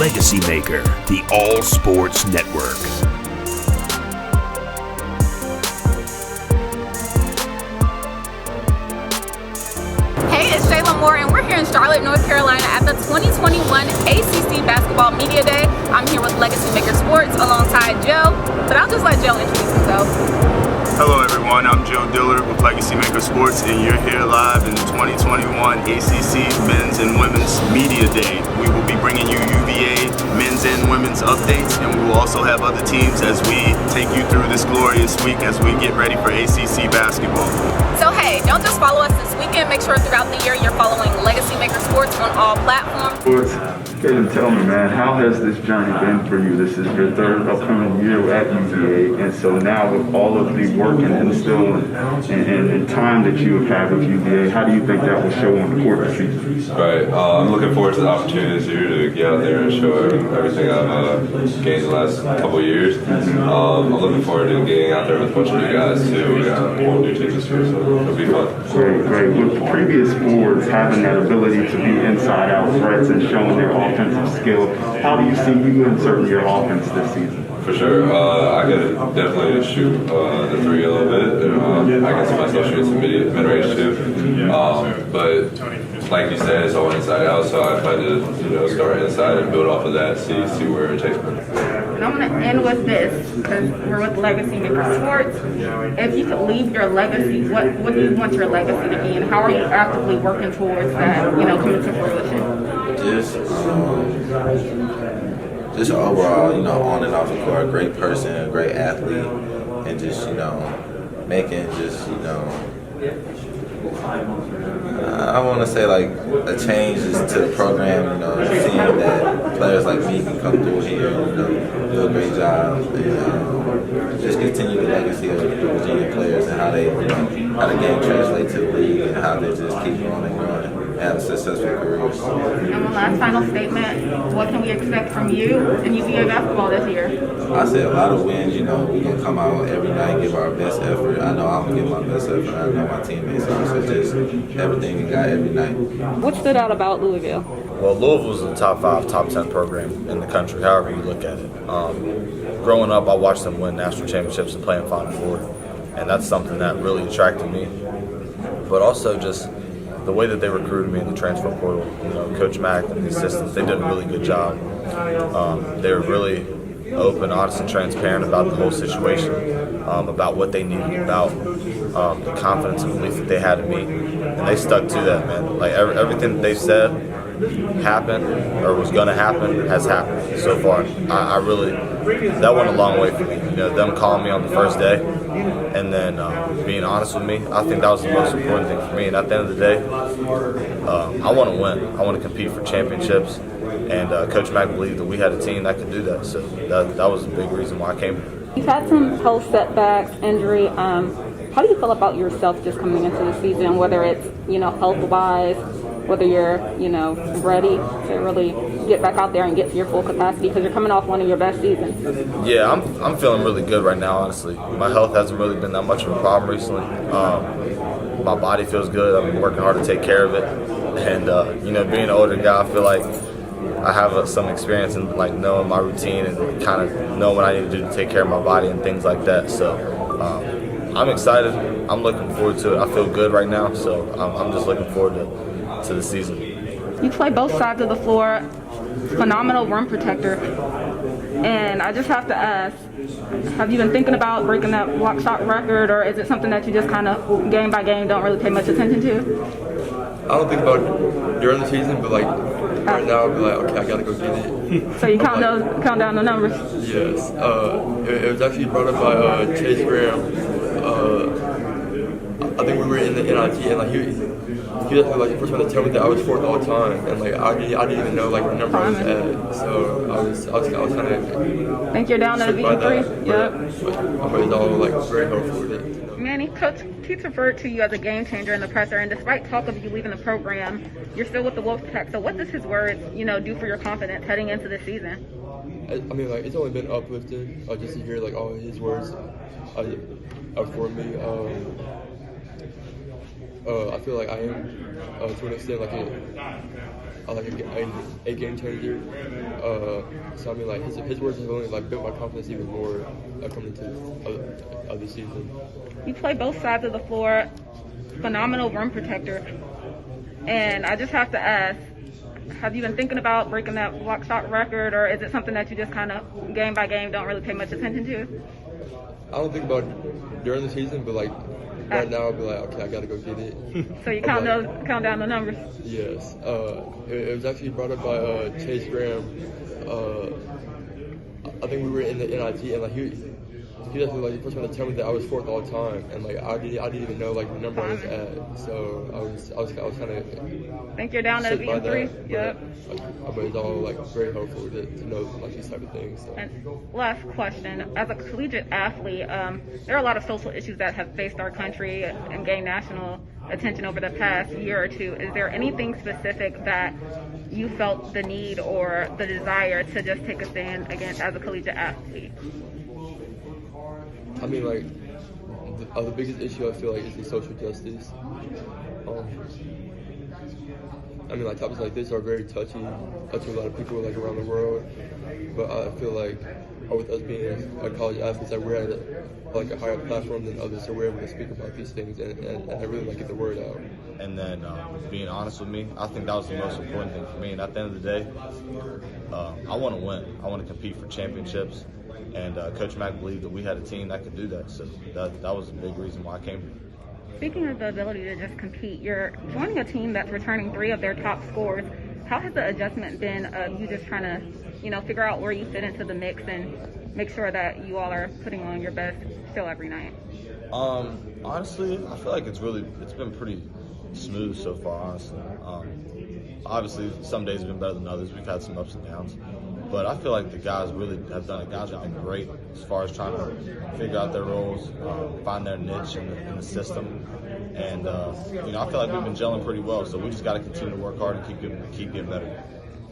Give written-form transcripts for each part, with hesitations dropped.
LegacyMaker, the All Sports Network. Hey, it's Shalyn and we're here in Charlotte, North Carolina at the 2021 ACC Basketball Media Day. I'm here with LegacyMaker Sports alongside Joe, but I'll just let Joe introduce himself. Hello everyone, I'm Joe Dillard with LegacyMaker Sports, and you're here live in the 2021 ACC Men's and Women's Media Day. We will be bringing you UVA men's and women's updates, and we will also have other teams as we take you through this glorious week as we get ready for ACC basketball. So hey, don't just follow us this weekend, make sure throughout the year you're following LegacyMaker Sports on all platforms. Kadin, tell me, man, how has this journey been for you? This is your third upcoming year at UVA, and so now with all of the work and instill and time that you have had with UVA, how do you think that will show on the court this season? Right, I'm looking forward to the opportunity this year to get out there and show everything I've gained the last couple of years. I'm looking forward to getting out there with a bunch of new guys too. We got one new team this year, so it'll be fun. Great. With previous forwards having that ability to be inside-out threats and showing their offensive skill, how do you see you inserting your offense this season? For sure, I could definitely shoot the three a little bit. I can see myself shooting some mid-range too. But like you said, it's all inside out, so I plan to start inside and build off of that, see where it takes me. And I'm going to end with this, because we're with LegacyMaker Sports. If you could leave your legacy, what do you want your legacy to be, and how are you actively working towards that, coming to fruition? Just overall, on and off the court, a great person, a great athlete, and just, making just, I want to say like a change to the program, seeing that players like me can come through here, do a great job, and just continue the legacy of the Virginia players and how they, how the game translates to the league and how they just keep going and growing and have successful careers. And one last final statement, what can we expect from you and UVA basketball this year? I say a lot of wins, we're going to come out every night, give our best effort. I know I'm going to give my best effort. I know my teammates are, so just everything we got every night. What stood out about Louisville? Well, Louisville's a top 5, top 10 program in the country, however you look at it. Growing up, I watched them win national championships and play in Final Four, and that's something that really attracted me. But also just the way that they recruited me in the transfer portal. Coach Mack and the assistants, they did a really good job. They were really open, honest, and transparent about the whole situation, about what they needed, about the confidence and belief that they had in me, and they stuck to that, man. Like everything that they said happened or was going to happen has happened so far. I really, that went a long way for me. Them calling me on the first day and then being honest with me, I think that was the most important thing for me. And at the end of the day, I want to win. I want to compete for championships. And Coach Mack believed that we had a team that could do that. So that was a big reason why I came here. You've had some health setbacks, injury. How do you feel about yourself just coming into the season, whether it's, health-wise, whether you're, ready to really get back out there and get to your full capacity because you're coming off one of your best seasons? Yeah, I'm feeling really good right now, honestly. My health hasn't really been that much of a problem recently. My body feels good. I've been working hard to take care of it. And, being an older guy, I feel like I have some experience in knowing my routine and kind of know what I need to do to take care of my body and things like that. So I'm excited. I'm looking forward to it. I feel good right now, so I'm just looking forward to the season. You play both sides of the floor, phenomenal rim protector, and I just have to ask, have you been thinking about breaking that block shot record, or is it something that you just kind of game by game don't really pay much attention to? I don't think about it during the season, but right now I'll be like, okay, I gotta go get it. So you count down the numbers? Yes. It was actually brought up by Chase Graham. I think we were in the NIT, and he was the first one to tell me that I was fourth all time, and I didn't even know what number I was at. So I was kind of. Think you're down to the V3? Yep. But it's all very helpful with it. Manny, Coach Keats referred to you as a game changer in the presser, and despite talk of you leaving the program, you're still with the Wolfpack. So what does his words, do for your confidence heading into the season? It's only been uplifting just to hear all his words for me. I feel like I am to an extent like a game changer. So I mean, like his words have only like built my confidence even more coming into the season. You play both sides of the floor, phenomenal rim protector, and I just have to ask, have you been thinking about breaking that block shot record, or is it something that you just kind of game by game don't really pay much attention to? I don't think about it during the season, but like right now I'll be like, okay, I gotta go get it. So you count down the numbers? Yes. It was actually brought up by Chase Graham. I think we were in the NIT, and like he was like the first one to tell me that I was fourth all time, and like I didn't even know like the number I was at. So I was kind of think you're down to being 3. Yep. But it's all like very helpful to know like these type of things. So. And last question: as a collegiate athlete, there are a lot of social issues that have faced our country and gained national attention over the past year or two. Is there anything specific that you felt the need or the desire to just take a stand against as a collegiate athlete? I mean, like, the biggest issue I feel like is the social justice. I mean, like, topics like this are very touchy to a lot of people, like, around the world. But I feel like with us being a college athletes, that we're at a higher platform than others, so we're able to speak about these things and I really like get the word out. And then being honest with me, I think that was the most important thing for me. And at the end of the day, I want to win. I want to compete for championships. And Coach Mack believed that we had a team that could do that. So that was a big reason why I came here. Speaking of the ability to just compete, you're joining a team that's returning 3 of their top scorers. How has the adjustment been of you just trying to, figure out where you fit into the mix and make sure that you all are putting on your best still every night? Honestly, I feel like it's been pretty smooth so far, honestly. Obviously, some days have been better than others. We've had some ups and downs. But I feel like the guys really have done a job been great as far as trying to figure out their roles, find their niche in the system. And, I feel like we've been gelling pretty well. So we just got to continue to work hard and keep getting better.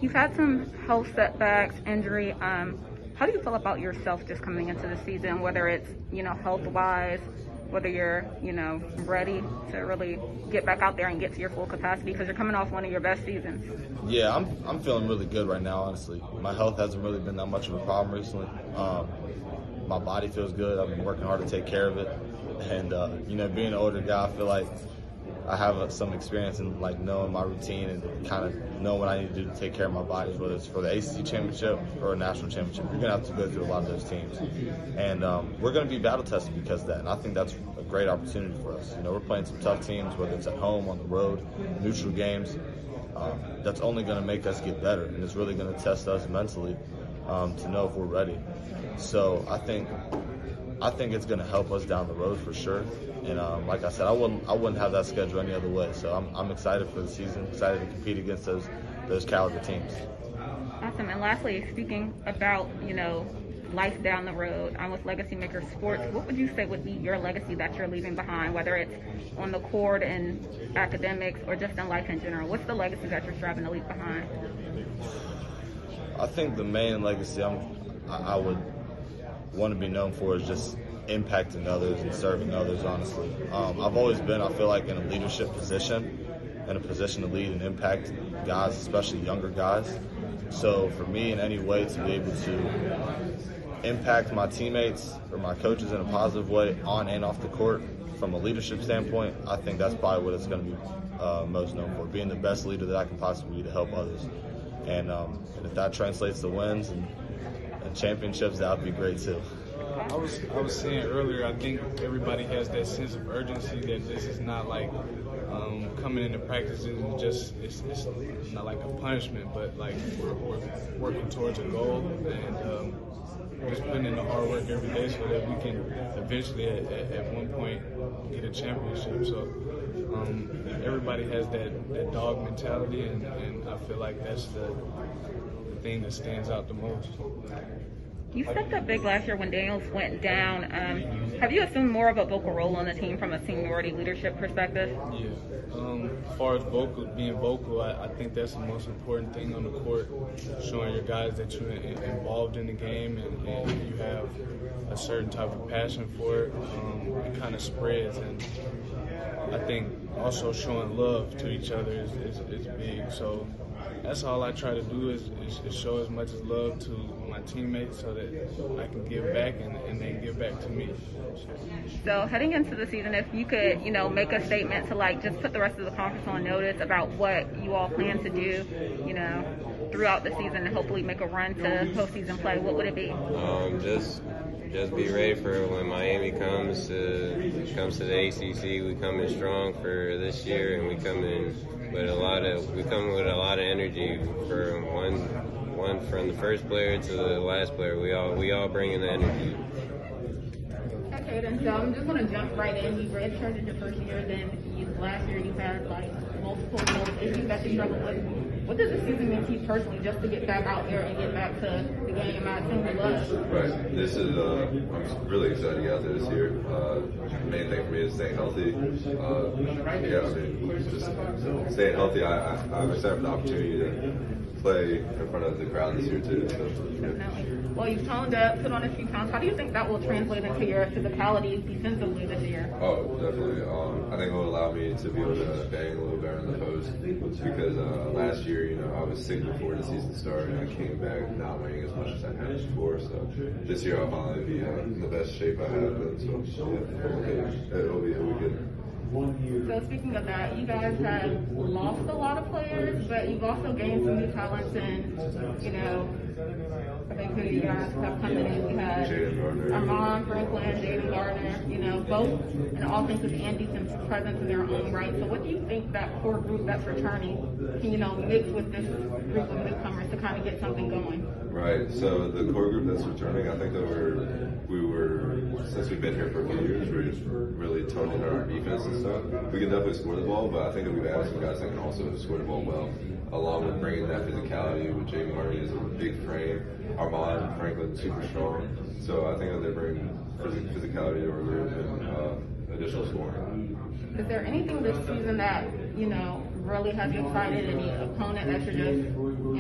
You've had some health setbacks, injury. How do you feel about yourself just coming into the season, whether it's, health-wise, whether you're, ready to really get back out there and get to your full capacity because you're coming off one of your best seasons? Yeah, I'm feeling really good right now, honestly. My health hasn't really been that much of a problem recently. My body feels good. I've been working hard to take care of it. And, being an older guy, I feel like I have some experience in like knowing my routine and kind of know what I need to do to take care of my body, whether it's for the ACC championship or a national championship. You're going to have to go through a lot of those teams. And we're going to be battle tested because of that. And I think that's a great opportunity for us. We're playing some tough teams, whether it's at home, on the road, neutral games. That's only going to make us get better. And it's really going to test us mentally to know if we're ready. So I think it's going to help us down the road for sure. And like I said, I wouldn't have that schedule any other way. So I'm excited for the season, excited to compete against those caliber teams. Awesome. And lastly, speaking about, life down the road, I'm with LegacyMaker Sports. What would you say would be your legacy that you're leaving behind, whether it's on the court and academics or just in life in general? What's the legacy that you're striving to leave behind? I think the main legacy I would want to be known for is just impacting others and serving others, honestly. I've always been, I feel like, in a leadership position, in a position to lead and impact guys, especially younger guys. So for me, in any way to be able to impact my teammates or my coaches in a positive way on and off the court from a leadership standpoint, I think that's probably what it's going to be most known for, being the best leader that I can possibly be to help others. And if that translates to wins and championships, that would be great too. I was saying earlier, I think everybody has that sense of urgency that this is not like coming into practice isn't just it's not like a punishment, but like we're working towards a goal and just putting in the hard work every day so that we can eventually at one point get a championship. So everybody has that dog mentality, and I feel like that's the thing that stands out the most. You stepped up big last year when Daniels went down. Have you assumed more of a vocal role on the team from a seniority leadership perspective? Yeah. As far as being vocal, I think that's the most important thing on the court, showing your guys that you're involved in the game and you have a certain type of passion for it. It kind of spreads, and I think also showing love to each other is big. So that's all I try to do is show as much as love to my teammates so that I can give back and they give back to me. So heading into the season, if you could, make a statement to just put the rest of the conference on notice about what you all plan to do, throughout the season and hopefully make a run to postseason play, what would it be? Just be ready for when Miami comes to the ACC. We come in strong for this year, and we come with a lot of energy for from the first player to the last player. We all bring in the energy. Okay, then so I'm just going to jump right in. You redshirted your first year, then last year you had multiple issues that you struggled with. What does the season mean to you personally, just to get back out there and get back to the game? I assume you love. Right. This is I'm really excited to get out there this year. The main thing for me is staying healthy. Just staying healthy. I'm excited for the opportunity to play in front of the crowd this year too. So, yeah. Definitely. Well, you've toned up, put on a few pounds. How do you think that will translate into your physicality defensively this year? Oh, definitely. I think it will allow me to be able to bang a little better in the post because last year, I was sick before the season started and I came back not weighing as much as I had before. So this year I'll finally be in the best shape I have been. So yeah, it'll be good. So speaking of that, you guys have lost a lot of players, but you've also gained some new talents, and I think who you guys have come in. We had Armand, Franklin, Jaden Gardner, both an offensive and defensive presence in their own right. So what do you think that core group that's returning can, mix with this group of newcomers to kind of get something going? Right. So the core group that's returning, I think that we were since we've been here for a few years, we're just really toning in our defense and stuff. We can definitely score the ball, but I think that we've added some guys that can also score the ball well, along with bringing that physicality with Jaden Gardner is a big frame. Armand, Franklin, super strong. So I think that they're bringing physicality to our group and additional scoring. Is there anything this season that, really has you excited? Any opponent that you're just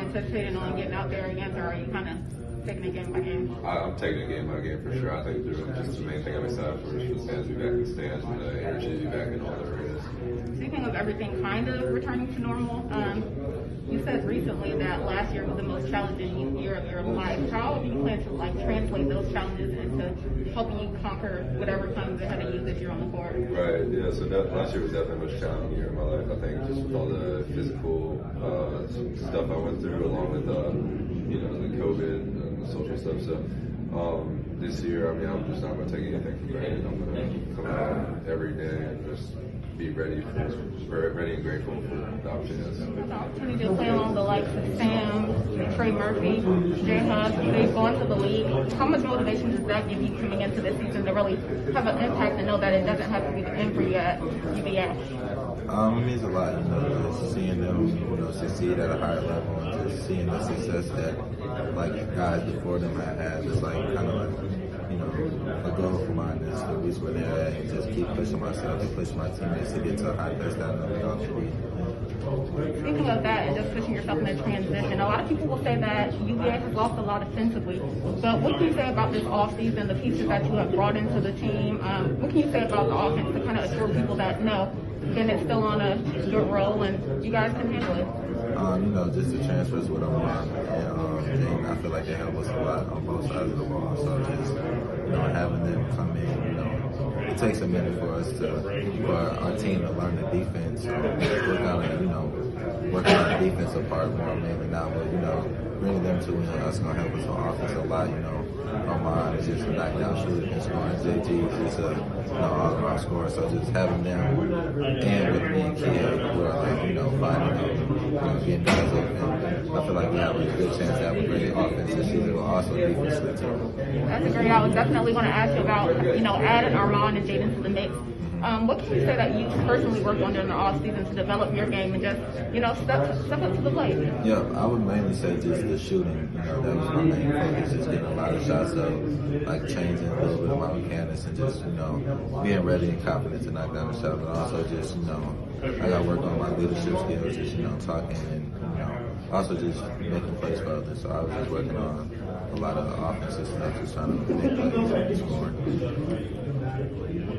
anticipating on getting out there against, or are you kind of taking it game by game? I'm taking it game by game for sure. I think just the main thing I'm excited for is for the fans to be back in the stands and the energy to be back in all the arenas. Speaking of everything kind of returning to normal, you said recently that last year was the most challenging year of your life. How do you plan to translate those challenges into helping you conquer whatever comes ahead of you this year on the court? Right. Yeah. So last year was definitely the most challenging year of my life. I think just with all the physical stuff I went through, along with the COVID and the social stuff. So this year, I'm just not going to take anything for granted. I'm going to come out every day and just be ready and grateful for the opportunities. The opportunity to play along the likes of Sam, Trey Murphy, J-Hub, they've gone to the league. How much motivation does that give you coming into this season to really have an impact and know that it doesn't have to be the end for you at UVA? It means a lot, just seeing them, succeed at a higher level and just seeing the success that, guys before them had. It's kind of a goal for mine is to reach where they're at and just keep pushing myself and pushing my teammates to get to a high place that I know we all can be. Speaking of that and just pushing yourself in that transition, a lot of people will say that UVA has lost a lot offensively. But what can you say about this offseason, the pieces that you have brought into the team? What can you say about the offense to kind of assure people that, no, Bennett's still on a good roll and you guys can handle it? Just the transfers with Armand and I feel like they help us a lot on both sides of the ball. So just, having them come in, it takes a minute for our team to learn the defense. We're kind of, working on the defensive part more mainly now, but, bringing them to us going to help us on offense a lot, Armand is just a knockdown shooter and scoring. JG is just a all-around scorer. So just having them and with me and Kia who are finding getting guys open, I feel like we have a good chance to have a great offense this season, but also defense too. That's a great. I was definitely going to ask you about adding Armand and Jaden to the mix. What can you say that you personally worked on during the off season to develop your game and just step up to the plate? Yeah, I would mainly say just the shooting. That was my main focus, just getting a lot of shots up, changing a little bit of my mechanics and just being ready and confident to knock down the shot, but also just I got to work on my leadership skills, just talking and also just making plays for others. So I was just working on a lot of offensive stuff, just trying to make plays and scoring.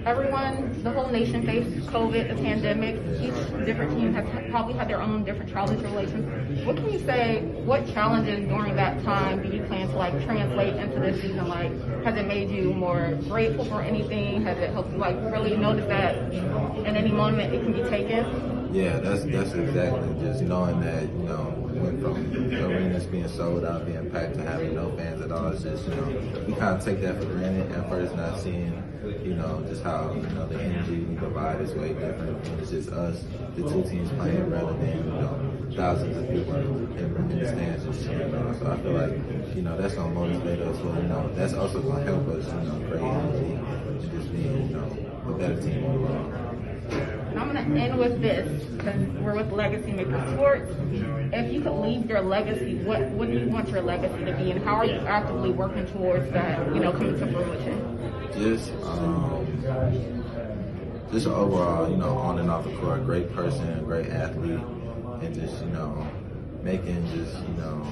Everyone, the whole nation faced COVID, the pandemic. Each different team has probably had their own different trials and tribulations. What can you say, what challenges during that time do you plan to like translate into this season? Like, has it made you more grateful for anything? Has it helped you like really notice that in any moment it can be taken? Yeah, that's exactly just knowing that, you know, we went from arenas being sold out, being packed to having no fans at all. It's just, you know, we kind of take that for granted at first, not seeing, you know, just how, you know, the energy we provide is way different. It's just us, the two teams playing rather than, you know, thousands of people in the stands just cheering on. So I feel like, you know, that's going to motivate us. Well, you know, that's also going to help us, you know, create energy and just being, you know, a better team overall. I'm going to end with this, because we're with LegacyMaker Sports. If you could leave your legacy, what do you want your legacy to be, and how are you actively working towards that, you know, coming to fruition? Just overall, you know, on and off the court, great person, great athlete, and just, you know, making just, you know,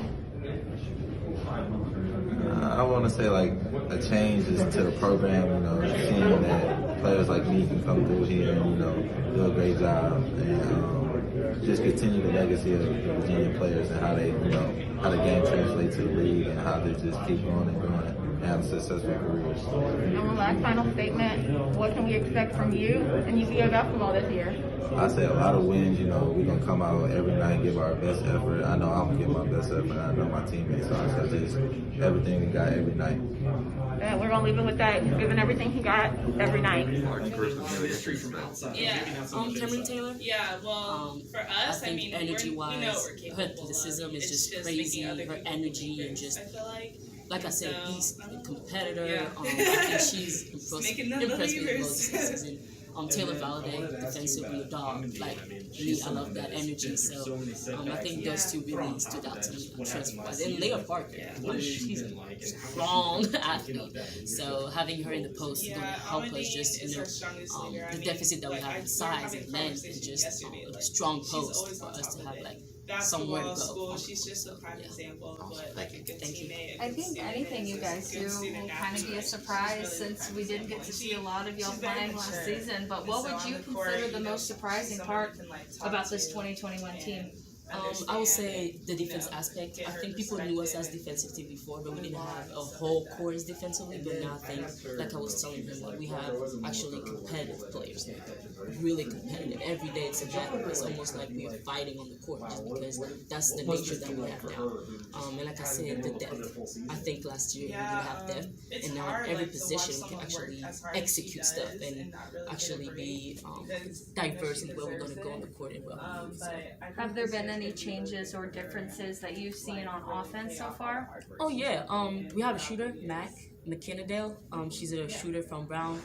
I want to say like a change is to the program, you know, seeing that players like me can come through here and, you know, do a great job and just continue the legacy of the Virginia players and how they, you know, how the game translates to the league and how they just keep going and going and have successful careers. And one last final statement, what can we expect from you and UVA basketball this year? I say a lot of wins, you know, we're going to come out every night and give our best effort. I know I'm going to give my best effort, and I know my teammates are. So just everything we got every night. And we're going to leave it with that. He's giving everything he got every night. Yeah. Cameron Taylor? Yeah, well, for us, I mean, energy-wise, her athleticism is just crazy. Her energy and just, like I said, he's a competitor. I think she's impressed me the most this season. Taylor Valladay, defensively a dog. Like me, I love that energy. So I think those two really stood out to me transfer-wise. And Leah Parker, she's a strong athlete. So having her in the post is going to help us just, you know, the deficit that we have in size and length and just a strong post for us to have like somewhere to go. School, she's just a prime example of what like a good teammate. I think anything you guys do will kind of be a surprise since we didn't get to see a lot of y'all playing last season. But what would you consider the most surprising part about this 2021 team? I would say the defense aspect. I think people knew us as defensive team before, but we didn't have a whole chorus defensively. But now I think, like I was telling them, like we have actually competitive players now. Really competitive. Every day it's a battle. It's almost like we are fighting on the court just because that's the nature that we have now. And like I said, the depth. I think last year we didn't have depth, and now in every position we can actually execute stuff and actually be diverse in where we're going to go on the court and well. Have there been any changes or differences that you've seen on offense so far? Oh yeah, we have a shooter, McKinnadale. She's a shooter from Brown,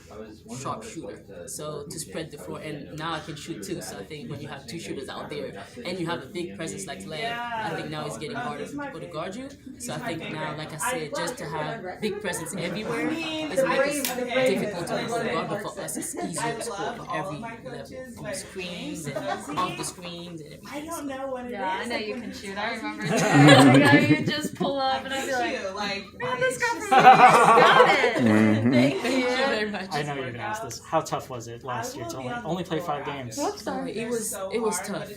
sharp shooter. So to spread the floor, and now I can shoot too. So I think when you have two shooters out there and you have a big presence like Leia, I think now it's getting harder for people to guard you. So I think now, like I said, just to have big presence everywhere is making it difficult to guard, but for us it's easier to score from every level, from the screens and off the screens and everything. I don't know what it is. Yeah, I know you can shoot. I remember that. You just pull up and I'd be like, man, this guy got it. Thank you very much. I know you're gonna ask this. How tough was it last year to only play 5 games? It was tough.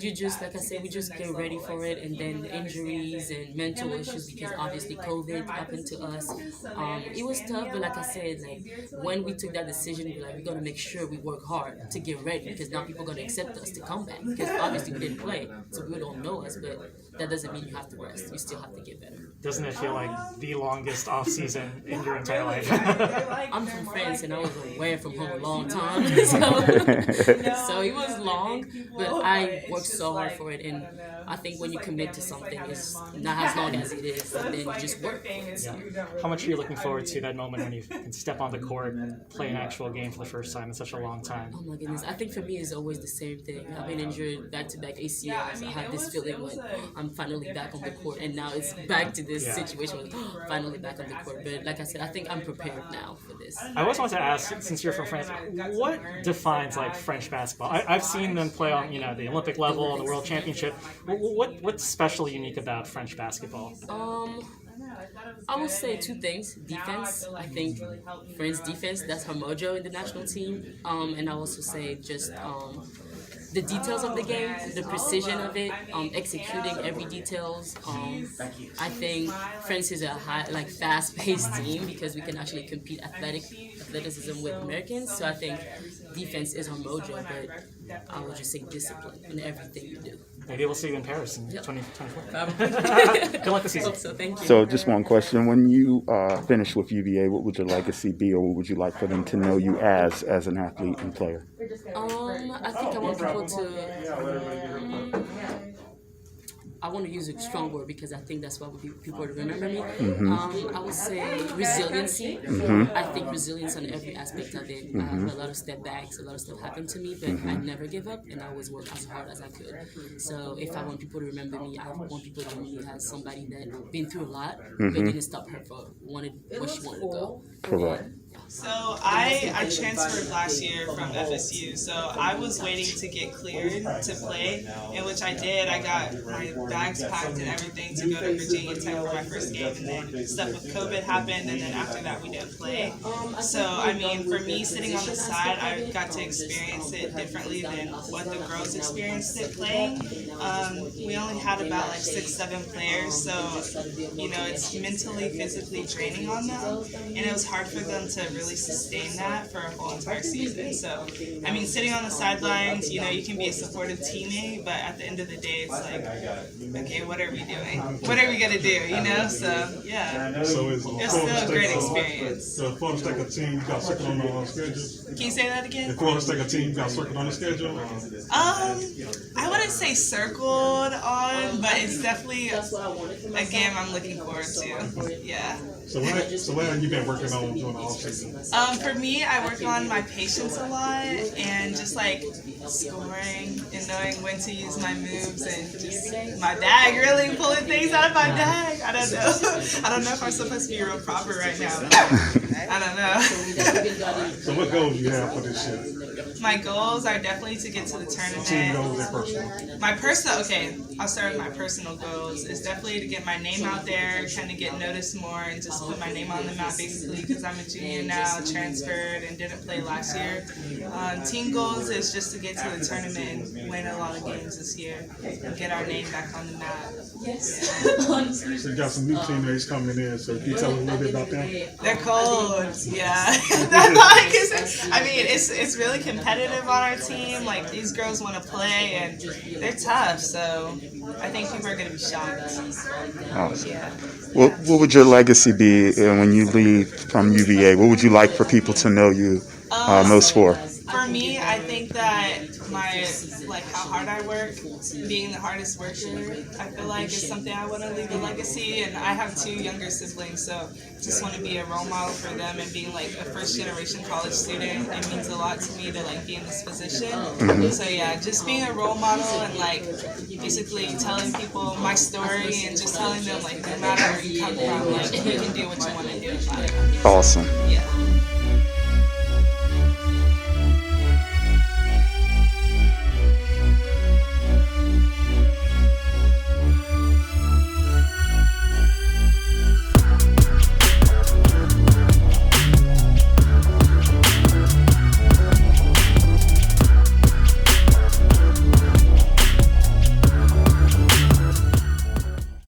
You just, like I said, we just get ready for it, and then injuries and mental issues because obviously COVID happened to us. It was tough, but like I said, like when we took that decision, we're gonna make sure we work hard to get ready because now people are gonna accept us to come back because obviously we didn't play, so people don't know us, but that doesn't mean you have to rest. You still have to get better. Doesn't it feel like the longest off season in your entire life? I'm from France and I was away from home a long time, so it was long, but I worked so hard for it, and I think when you commit to something, it's not as long as it is, and then you just work. Yeah. How much are you looking forward to that moment when you can step on the court and play an actual game for the first time in such a long time? Oh my goodness, I think for me it's always the same thing. I've been injured back-to-back ACLs. I have this feeling when I'm I'm finally back on the court, and now it's back to this situation where finally back on the court. But like I said, I think I'm prepared now for this. I always want to ask, since you're from France, what defines like French basketball? I've seen them play on the Olympic level, the World Championship. What's special, unique about French basketball? I will say two things. Defense. I think France defense, that's her mojo in the national team. And I also say just the details of the game, the precision of it, executing every details. I think France is a fast-paced team because we can actually compete athleticism with Americans. So I think defense is our mojo, but I would just say discipline in everything you do. Maybe we'll see you in Paris in 2024. Good luck this season. Hope so, thank you. So just one question. When you finish with UVA, what would your legacy be, or what would you like for them to know you as an athlete and player? I think I want people to... I want to use a strong word because I think that's what people would remember me. I would say resiliency. I think resilience on every aspect of it. I had a lot of step backs, a lot of stuff happened to me, but I never give up, and I always work as hard as I could. So if I want people to remember me, I want people to remember me as somebody that been through a lot, but didn't stop her for where she wanted to go. Correct. So I transferred last year from FSU, so I was waiting to get cleared to play, in which I did. I got my bags packed and everything to go to Virginia Tech for my first game, and then stuff with COVID happened, and then after that we didn't play. So I mean, for me sitting on the side, I got to experience it differently than what the girls experienced it playing. We only had about 6-7 players, so it's mentally, physically draining on them, and it was hard for them to really sustain that for a whole entire season. So, I mean, sitting on the sidelines, you can be a supportive teammate, but at the end of the day, it's like, okay, what are we doing? What are we going to do, So, yeah, so it's still a great experience. The Florida State team, you got circled on the schedule? Can you say that again? The Florida State team, you got circled on the schedule? I wouldn't say circled on, but it's definitely a game I'm looking forward to. Yeah. So what have you been working on during the offseason? For me, I work on my patience a lot and just scoring and knowing when to use my moves and just my bag, really pulling things out of my bag. I don't know. I don't know if I'm supposed to be real proper right now. I don't know. So what goals do you have for this year? My goals are definitely to get to the tournament. Team goals and personal. My personal, okay, I'll start with my personal goals. It's definitely to get my name out there, kind of get noticed more, and just put my name on the map basically because I'm a junior now, transferred, and didn't play last year. Team goals is just to get to the tournament and win a lot of games this year and get our name back on the map. So you got some new teammates coming in, so can you tell us a little bit about them? They're cold, yeah. That's all I can say. I mean, it's really competitive on our team. These girls want to play and they're tough, so I think people are going to be shocked. Awesome. Yeah. What would your legacy be when you leave from UVA? What would you like for people to know you most for? For me, I think that how hard I work, being the hardest worker, I feel like is something I want to leave a legacy. And I have 2 younger siblings, so just want to be a role model for them. And being a first-generation college student, it means a lot to me to be in this position. So yeah, just being a role model and basically telling people my story and just telling them no matter where you come from, you can do what you want to do. Awesome. Yeah.